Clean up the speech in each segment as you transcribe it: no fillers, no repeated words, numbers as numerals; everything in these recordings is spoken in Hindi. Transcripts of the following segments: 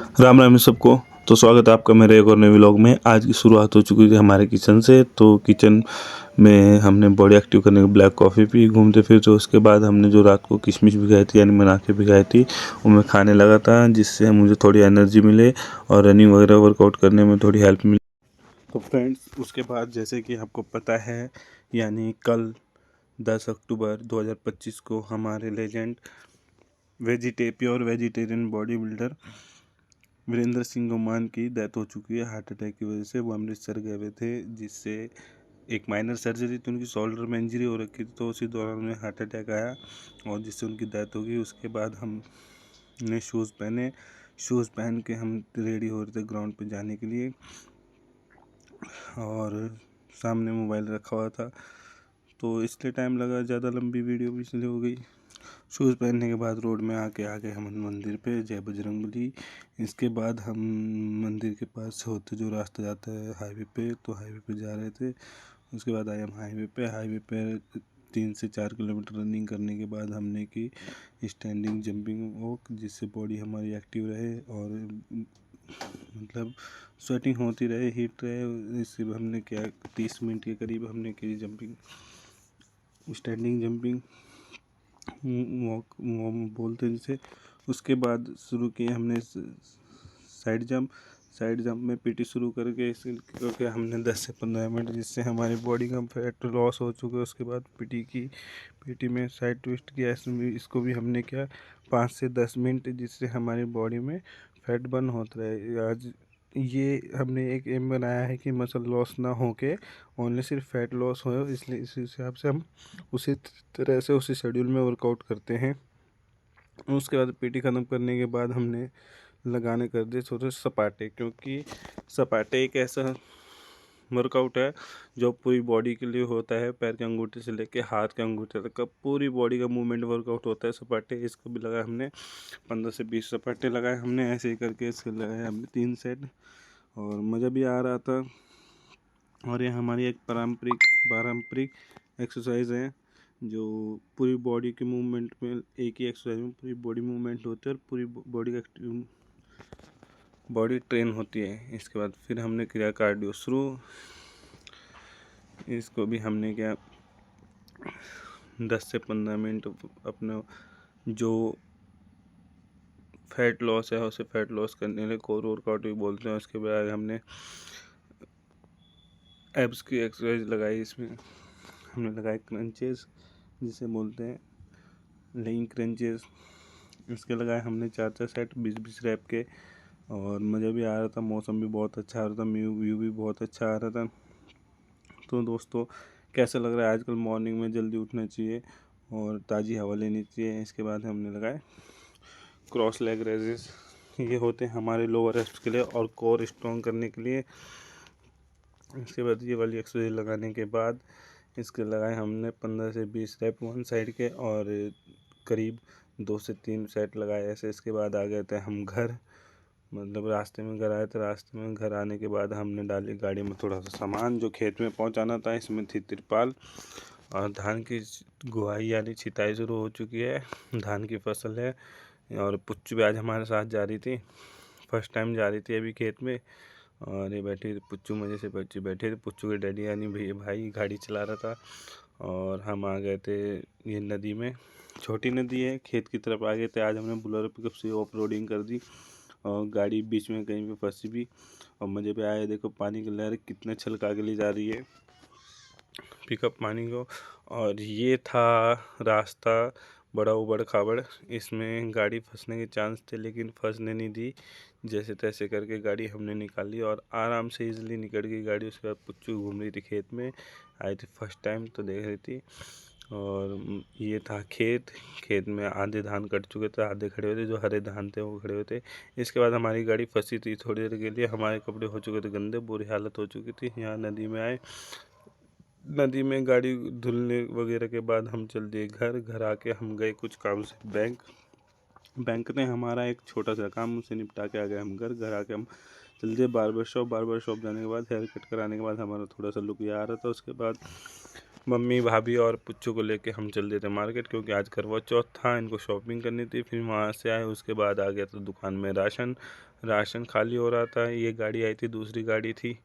राम राम सबको। तो स्वागत है आपका मेरे एक और नए व्लॉग में। आज की शुरुआत हो चुकी थी हमारे किचन से। तो किचन में हमने बॉडी एक्टिव करने के ब्लैक कॉफ़ी पी घूमते फिरते। उसके बाद हमने जो रात को किशमिश भिगाई थी यानी बना के भिगाई थी वो मैं खाने लगा था, जिससे मुझे थोड़ी एनर्जी मिले और रनिंग वगैरह वर्कआउट करने में थोड़ी हेल्प मिले। तो फ्रेंड्स, उसके बाद जैसे कि आपको पता है यानी कल 10 अक्टूबर 2025 को हमारे legend pure vegetarian body builder Virendra Singh Goman की डेथ हो चुकी है हार्ट अटैक की वजह से। वो अमृतसर गए हुए थे, जिससे एक माइनर सर्जरी थी, उनकी शोल्डर में इंजरी हो रखी थी, तो उसी दौरान उन्हें हार्ट अटैक आया और जिससे उनकी डेथ हो गई। उसके बाद हमने शूज़ पहन के हम रेडी हो रहे थे ग्राउंड पे जाने के लिए, और सामने मोबाइल रखा हुआ था तो इसलिए टाइम लगा, ज़्यादा लंबी वीडियो भी इसलिए हो गई। शूज़ पहनने के बाद रोड में आके आ गए हम मंदिर पे, जय बजरंगबली। इसके बाद हम मंदिर के पास से होते जो रास्ता जाता है हाईवे पे, तो हाईवे पे जा रहे थे। उसके बाद आए हम हाईवे पे 3 से 4 किलोमीटर रनिंग करने के बाद हमने की स्टैंडिंग जंपिंग वॉक, जिससे बॉडी हमारी एक्टिव रहे और मतलब स्वेटिंग होती रहे, हीट रहे। इससे हमने क्या 30 मिनट के करीब हमने की जंपिंग, स्टैंडिंग जंपिंग वॉक बोलते हैं जिसे। उसके बाद शुरू किए हमने साइड जंप में पीटी शुरू करके क्योंकि हमने 10 से 15 मिनट, जिससे हमारी बॉडी का फैट लॉस हो चुका है। उसके बाद पीटी में साइड ट्विस्ट किया, इसको भी हमने किया 5 से 10 मिनट, जिससे हमारी बॉडी में फैट बर्न होता रहे। आज ये हमने एक एम बनाया है कि मसल लॉस ना हो के ओनली सिर्फ फैट लॉस हो, इसलिए इस हिसाब से हम उसी तरह से उसी शेड्यूल में वर्कआउट करते हैं। उसके बाद पीटी ख़त्म करने के बाद हमने लगाने कर दिए छोटे सपाटे, क्योंकि सपाटे एक ऐसा वर्कआउट है जो पूरी बॉडी के लिए होता है। पैर के अंगूठे से लेके हाथ के अंगूठे तक का पूरी बॉडी का मूवमेंट वर्कआउट होता है सपाटे। इसको भी लगाया हमने 15 से 20 सपाटे लगाए हमने, ऐसे ही करके इसके लगाए हमने 3 सेट और मज़ा भी आ रहा था। और ये हमारी एक पारंपरिक एक्सरसाइज है जो पूरी बॉडी के मूवमेंट में, एक ही एक्सरसाइज में पूरी बॉडी मूवमेंट होती है और पूरी बॉडी ट्रेन होती है। इसके बाद फिर हमने किया कार्डियो शुरू। इसको भी हमने क्या 10 से 15 मिनट अपना जो फैट लॉस है उसे फैट लॉस करने के लिए कोर वर्कआउट भी बोलते हैं। उसके बाद हमने एब्स की एक्सरसाइज लगाई। इसमें हमने लगाए क्रंचेस, जिसे बोलते हैं लेइंग क्रंचेस। इसके लगाए हमने 4 सेट 20-20 रैप के और मज़ा भी आ रहा था, मौसम भी बहुत अच्छा आ रहा था, व्यू भी बहुत अच्छा आ रहा था। तो दोस्तों, कैसा लग रहा है? आजकल मॉर्निंग में जल्दी उठना चाहिए और ताज़ी हवा लेनी चाहिए। इसके बाद हमने लगाए क्रॉस लेग रेजेस। ये होते हैं हमारे लोअर एब्स के लिए और कोर स्ट्रॉन्ग करने के लिए। इसके बाद ये वाली एक्सरसाइज लगाने के बाद इसके लगाए हमने 15 से 20 रैप वन साइड के और करीब 2 से 3 सेट लगाए ऐसे। इसके बाद आ गए थे हम घर, मतलब रास्ते में घर आए थे। रास्ते में घर आने के बाद हमने डाली गाड़ी में थोड़ा सा सामान जो खेत में पहुंचाना था। इसमें थी तिरपाल और धान की गुहाई यानी छिताई शुरू हो चुकी है। धान की फसल है और पुच्चू भी आज हमारे साथ जा रही थी, फर्स्ट टाइम जा रही थी अभी खेत में। और ये बैठी पुच्चू, मज़े से बच्चे बैठे थे। पुच्चू के डैडी यानी भाई गाड़ी चला रहा था और हम आ गए थे ये नदी में, छोटी नदी है, खेत की तरफ आ गए थे। आज हमने बोलेरो पिकअप से ऑफ रोडिंग कर दी और गाड़ी बीच में कहीं पे फंसी भी और मज़े पे आए। देखो पानी की लहर कितने छलका के ले जा रही है पिकअप पानी को। और ये था रास्ता बड़ा उबड़ खाबड़, इसमें गाड़ी फंसने के चांस थे लेकिन फंसने नहीं दी। जैसे तैसे करके गाड़ी हमने निकाली और आराम से इजीली निकल गई गाड़ी। उसके बाद पुच्चू घूम रही थी खेत में, आई थी फर्स्ट टाइम तो देख रही थी। और ये था खेत में आधे धान कट चुके थे, आधे खड़े हुए थे, जो हरे धान थे वो खड़े हुए थे। इसके बाद हमारी गाड़ी फंसी थी थोड़ी देर के लिए, हमारे कपड़े हो चुके थे गंदे, बुरी हालत हो चुकी थी। यहाँ नदी में आए, नदी में गाड़ी धुलने वगैरह के बाद हम चल दिए घर आके हम गए कुछ काम से बैंक ने हमारा एक छोटा सा काम उसे निपटा के आ गए हम घर आके हम चल दिए बार्बर शॉप जाने के बाद हेयर कट कराने के बाद हमारा थोड़ा सा लुक ये आ रहा था। उसके बाद मम्मी भाभी और पुच्चू को लेके हम चल देते मार्केट, क्योंकि आज करवा चौथ था, इनको शॉपिंग करनी थी। फिर वहाँ से आए, उसके बाद आ गया तो दुकान में राशन खाली हो रहा था। ये गाड़ी आई थी, दूसरी गाड़ी थी।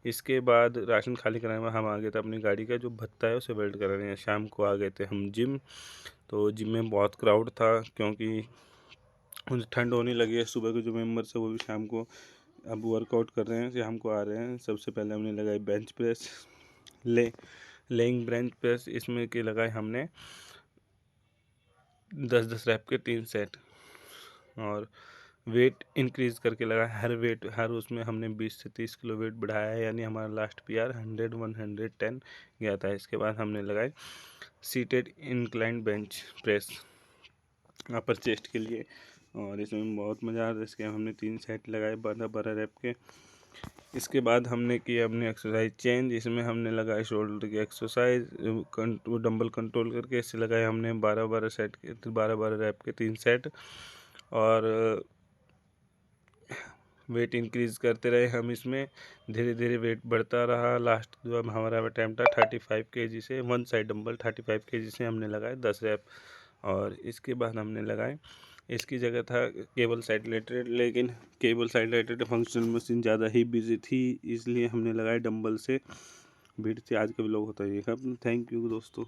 इसके बाद राशन खाली कराने में हम आ गए थे अपनी गाड़ी का जो भत्ता है उसे वेल्ड करा रहे हैं। शाम को आ गए थे हम जिम, तो जिम में बहुत क्राउड था, क्योंकि ठंड होने लगी है। सुबह के जो मेंबर्स है वो भी शाम को अब वर्कआउट कर रहे हैं, शाम को आ रहे हैं। सबसे पहले हमने लगाई bench press, laying bench press. इसमें के लगाए हमने 10-10 रैप के 3 सेट, और वेट इंक्रीज़ करके लगाया। हर उसमें हमने 20 से 30 किलो वेट बढ़ाया है, यानी हमारा लास्ट PR 100-110 गया था। इसके बाद हमने लगाए सीटेड इंक्लाइंड बेंच प्रेस अपर चेस्ट के लिए, और इसमें बहुत मज़ा आ रहा है। इसके हमने 3 सेट लगाए 12-12 रैप के। इसके बाद हमने किया अपनी एक्सरसाइज चेंज। इसमें हमने लगाए शोल्डर की एक्सरसाइज, डंबल कंट्रोल करके। इससे लगाए हमने 12-12 सेट के 12-12 रैप के 3 सेट, और वेट इंक्रीज़ करते रहे हम। इसमें धीरे धीरे वेट बढ़ता रहा। लास्ट जो हमारा टाइम था 35 kg से, वन साइड डंबल 35 kg से हमने लगाए 10 रैप। और इसके बाद हमने लगाए, इसकी जगह था केबल साइड लेटेड, लेकिन केबल साइड लेटेड फंक्शनल मशीन ज़्यादा ही बिजी थी, इसलिए हमने लगाए डंबल से। भीड़ से आज का व्लॉग होता है। थैंक यू दोस्तों।